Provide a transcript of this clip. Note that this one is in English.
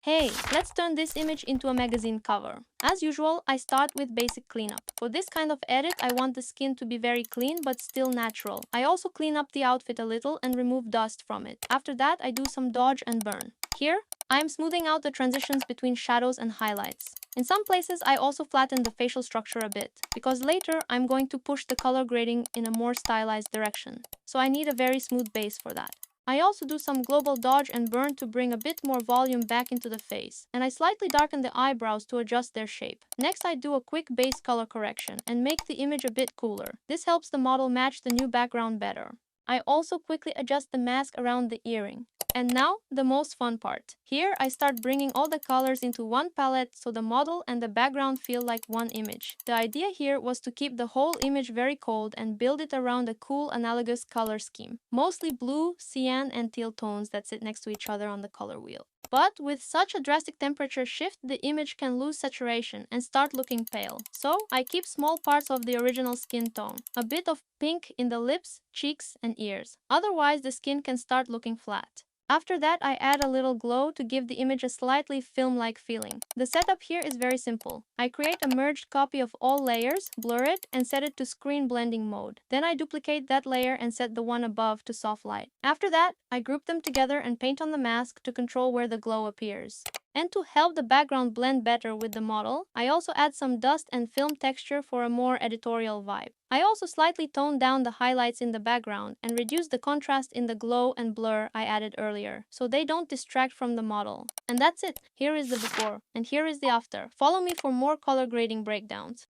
Hey, let's turn this image into a magazine cover. As usual, I start with basic cleanup. For this kind of edit, I want the skin to be very clean but still natural. I also clean up the outfit a little and remove dust from it. After that, I do some dodge and burn. Here, I am smoothing out the transitions between shadows and highlights. In some places, I also flatten the facial structure a bit, because later I'm going to push the color grading in a more stylized direction. So I need a very smooth base for that. I also do some global dodge and burn to bring a bit more volume back into the face, and I slightly darken the eyebrows to adjust their shape. Next, I do a quick base color correction and make the image a bit cooler. This helps the model match the new background better. I also quickly adjust the mask around the earring. And now, the most fun part. Here, I start bringing all the colors into one palette so the model and the background feel like one image. The idea here was to keep the whole image very cold and build it around a cool analogous color scheme. Mostly blue, cyan, and teal tones that sit next to each other on the color wheel. But with such a drastic temperature shift, the image can lose saturation and start looking pale. So I keep small parts of the original skin tone, a bit of pink in the lips, cheeks, and ears. Otherwise, the skin can start looking flat. After that, I add a little glow to give the image a slightly film-like feeling. The setup here is very simple. I create a merged copy of all layers, blur it, and set it to screen blending mode. Then I duplicate that layer and set the one above to soft light. After that, I group them together and paint on the mask to control where the glow appears. And to help the background blend better with the model, I also add some dust and film texture for a more editorial vibe. I also slightly tone down the highlights in the background and reduce the contrast in the glow and blur I added earlier, so they don't distract from the model. And that's it. Here is the before, and here is the after. Follow me for more color grading breakdowns.